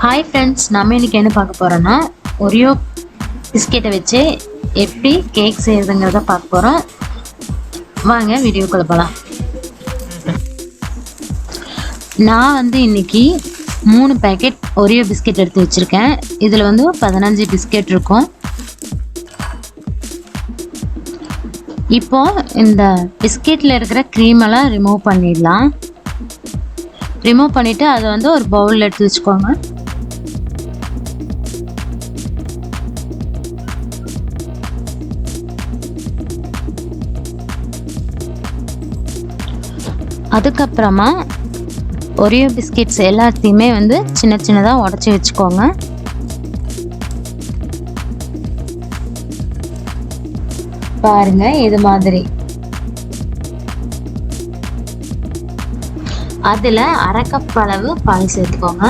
Hi friends, நம்ம இன்றைக்கி என்ன பார்க்க போகிறோன்னா ஒரியோ பிஸ்கெட்டை வச்சு எப்படி கேக் செய்கிறதுங்கிறத பார்க்க போகிறோம். வாங்க வீடியோக்குள்ள போகலாம். நான் இன்றைக்கி 3 பேக்கெட் ஒரியோ பிஸ்கெட் எடுத்து வச்சுருக்கேன். இதில் 15 பிஸ்கெட் இருக்கும். இப்போது இந்த பிஸ்கெட்டில் இருக்கிற க்ரீமெல்லாம் ரிமூவ் பண்ணிடலாம். ரிமூவ் பண்ணிவிட்டு அதை ஒரு பவுலில் எடுத்து வச்சுக்கோங்க. அதுக்கப்புறமா ஒரியோ பிஸ்கெட்ஸ் எல்லாத்தையுமே சின்ன சின்னதாக உடச்சி வச்சுக்கோங்க. பாருங்க, இது மாதிரி. அதில் 1/2 கப் அளவு பால் சேர்த்துக்கோங்க.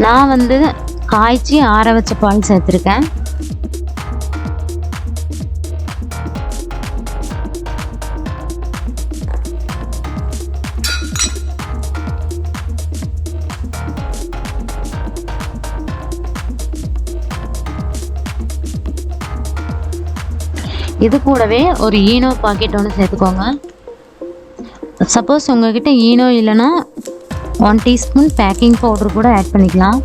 நான் காய்ச்சி ஆற வச்ச பால் சேர்த்துருக்கேன். இது கூடவே ஒரு ஈனோ பாக்கெட் ஒன்று சேர்த்துக்கோங்க. சப்போஸ் உங்ககிட்ட ஈனோ இல்லைன்னா 1 டீஸ்பூன் பேக்கிங் பவுடர் கூட ஆட் பண்ணிக்கலாம்.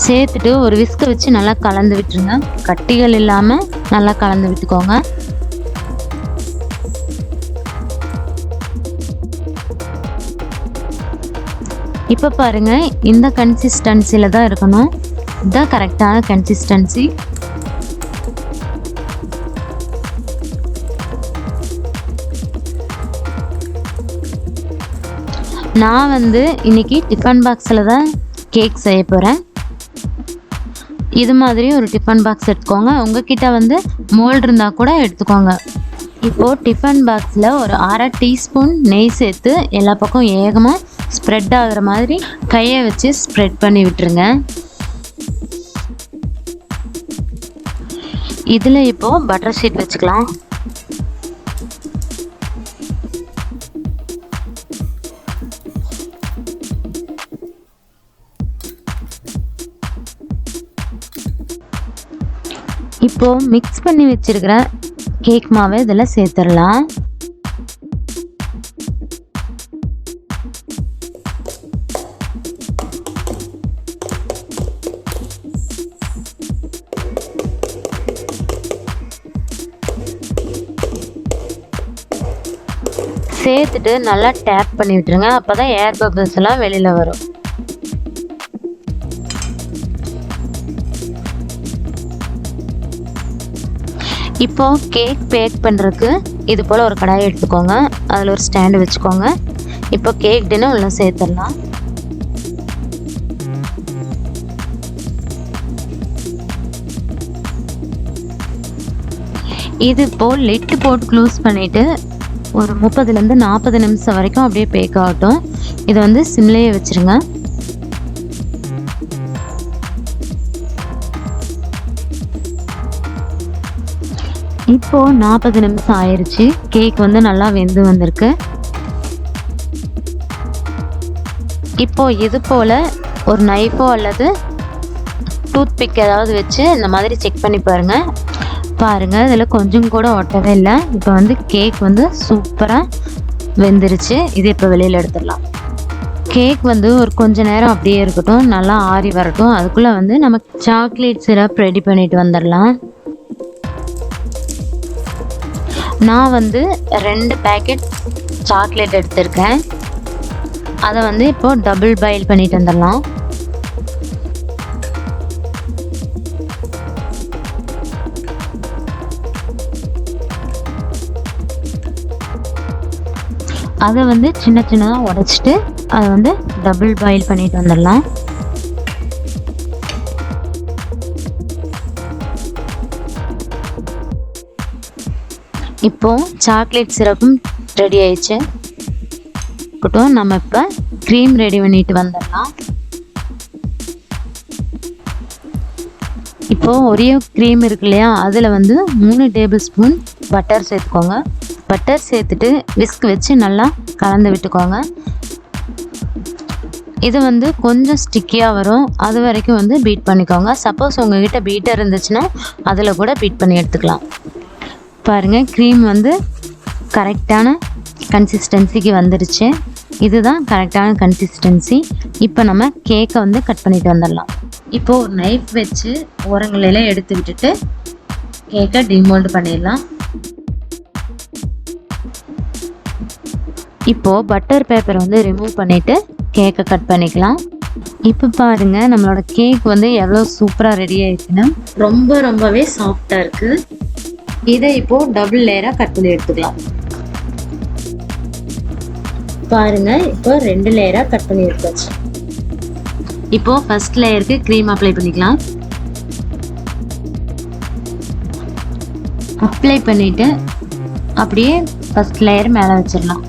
சேர்த்துட்டு ஒரு விஸ்கை வச்சு நல்லா கலந்து விட்டுருங்க. கட்டிகள் இல்லாமல் நல்லா கலந்து விட்டுக்கோங்க. இப்போ பாருங்கள், இந்த கன்சிஸ்டன்சியில் தான் இருக்கணும். இதுதான் கரெக்டான கன்சிஸ்டன்சி. நான் இன்னைக்கு டிஃபன் பாக்ஸில் தான் கேக் செய்ய போகிறேன். இது மாதிரி ஒரு டிஃபன் பாக்ஸ் எடுத்துக்கோங்க. உங்ககிட்ட மோல்டு இருந்தால் கூட எடுத்துக்கோங்க. இப்போது டிஃபன் பாக்ஸில் ஒரு 1/2 டீஸ்பூன் நெய் சேர்த்து எல்லா பக்கம் ஏகமாக ஸ்ப்ரெட் ஆகிற மாதிரி கையை வச்சு ஸ்ப்ரெட் பண்ணி விட்டுருங்க. இதில் இப்போது பட்டர் ஷீட் வச்சுக்கலாம். இப்போது மிக்ஸ் பண்ணி வச்சுருக்கிற கேக் மாவை இதில் சேர்த்துடலாம். சேர்த்துட்டு நல்லா டேப் பண்ணி விட்டுருங்க. அப்போ தான் ஏர் பபிள்ஸ் எல்லாம் வெளியில் வரும். இப்போது கேக் பேக் பண்ணுறதுக்கு இது போல் ஒரு கடாயை எடுத்துக்கோங்க. அதில் ஒரு ஸ்டாண்டு வச்சுக்கோங்க. இப்போ கேக் டின்னர் உள்ள சேர்த்துடலாம். இது இப்போது லிட்டு போட்டு க்ளோஸ் பண்ணிவிட்டு ஒரு 30லேருந்து 40 நிமிஷம் வரைக்கும் அப்படியே பேக் ஆகட்டும். இதை சிம்லேயே வச்சுருங்க. இப்போது 40 நிமிஷம் ஆயிடுச்சு. கேக் நல்லா வெந்து வந்திருக்கு. இப்போது இது போல் ஒரு நைஃபோ அல்லது டூத் பிக் ஏதாவது வச்சு இந்த மாதிரி செக் பண்ணி பாருங்கள். இதில் கொஞ்சம் கூட ஒட்டவே இல்லை. இப்போ கேக் சூப்பராக வெந்துருச்சு. இது இப்போ வெளியில் எடுத்துடலாம். கேக் ஒரு கொஞ்ச நேரம் அப்படியே இருக்கட்டும், நல்லா ஆறி வரட்டும். அதுக்குள்ளே நம்ம சாக்லேட் சிரப் ரெடி பண்ணிட்டு வந்துடலாம். நான் 2 பேக்கெட் சாக்லேட் எடுத்திருக்கேன். அதை இப்போது டபுள் பாயில் பண்ணிட்டு வந்துடலாம். அதை சின்ன சின்னதாக உடைச்சிட்டு அதை டபுள் பாயில் பண்ணிட்டு வந்துடலாம். இப்போது சாக்லேட் சிரப்பும் ரெடி ஆயிடுச்சு. நம்ம இப்போ க்ரீம் ரெடி பண்ணிட்டு வந்துடலாம். இப்போது ஒரியோ க்ரீம் இருக்கு இல்லையா, அதில் 3 டேபிள் ஸ்பூன் பட்டர் சேர்த்துக்கோங்க. பட்டர் சேர்த்துட்டு விஸ்க் வச்சு நல்லா கலந்து விட்டுக்கோங்க. இது வந்து கொஞ்சம் ஸ்டிக்கியாக வரும், அது வரைக்கும் வந்து பீட் பண்ணிக்கோங்க. சப்போஸ் உங்ககிட்ட பீட்டர் இருந்துச்சுன்னா அதில் கூட பீட் பண்ணி எடுத்துக்கலாம். பாருங்கள், க்ரீம் வந்து கரெக்டான கன்சிஸ்டன்சிக்கு வந்துடுச்சு. இதுதான் கரெக்டான கன்சிஸ்டன்சி. இப்போ நம்ம கேக்கை வந்து கட் பண்ணிட்டு வந்துடலாம். இப்போது ஒரு நைஃப் வச்சு ஓரங்களெல்லாம் எடுத்து விட்டுட்டு கேக்கை டிமோல்ட் பண்ணிடலாம். இப்போது பட்டர் பேப்பரை வந்து ரிமூவ் பண்ணிவிட்டு கேக்கை கட் பண்ணிக்கலாம். இப்போ பாருங்கள், நம்மளோட கேக் வந்து எவ்வளோ சூப்பராக ரெடி ஆகிடுச்சுன்னா ரொம்பவே சாஃப்டாக இருக்குது. இதை இப்போது டபுள் லேயராக கட் பண்ணி எடுத்துக்கலாம். பாருங்கள், இப்போ 2 லேயராக கட் பண்ணி எடுத்தாச்சு. இப்போது ஃபர்ஸ்ட் லேயருக்கு க்ரீம் அப்ளை பண்ணிக்கலாம். அப்ளை பண்ணிவிட்டு அப்படியே ஃபர்ஸ்ட் லேயர் மேலே வச்சிடலாம்.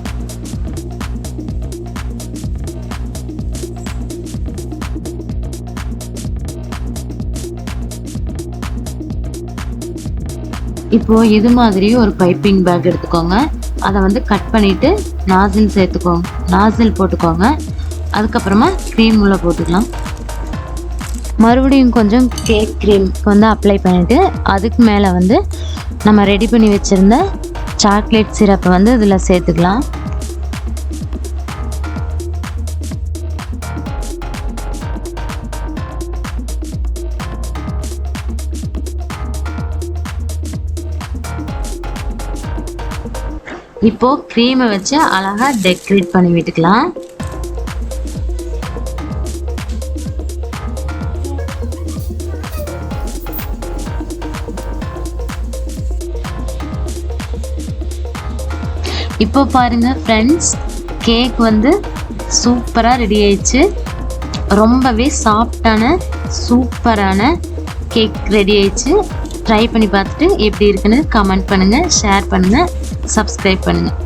இப்போது இது மாதிரி ஒரு பைப்பிங் பேக் எடுத்துக்கோங்க. அதை வந்து கட் பண்ணிவிட்டு நாசில் போட்டுக்கோங்க. அதுக்கப்புறமா க்ரீம் உள்ள போட்டுக்கலாம். மறுபடியும் கொஞ்சம் கேக் க்ரீம் வந்து அப்ளை பண்ணிவிட்டு அதுக்கு மேலே வந்து நம்ம ரெடி பண்ணி வச்சுருந்த சாக்லேட் சிரப்பை வந்து இதில் சேர்த்துக்கலாம். இப்போ க்ரீமை வச்சு அழகா டெக்கரேட் பண்ணி விட்டுக்கலாம். இப்போ பாருங்க ஃப்ரெண்ட்ஸ், கேக் வந்து சூப்பராக ரெடி ஆயிடுச்சு. ரொம்பவே சாஃப்டான சூப்பரான கேக் ரெடி ஆயிடுச்சு. ட்ரை பண்ணி பார்த்துட்டு எப்படி இருக்குன்னு கமெண்ட் பண்ணுங்கள், ஷேர் பண்ணுங்கள், சப்ஸ்கிரைப் பண்ணுங்கள்.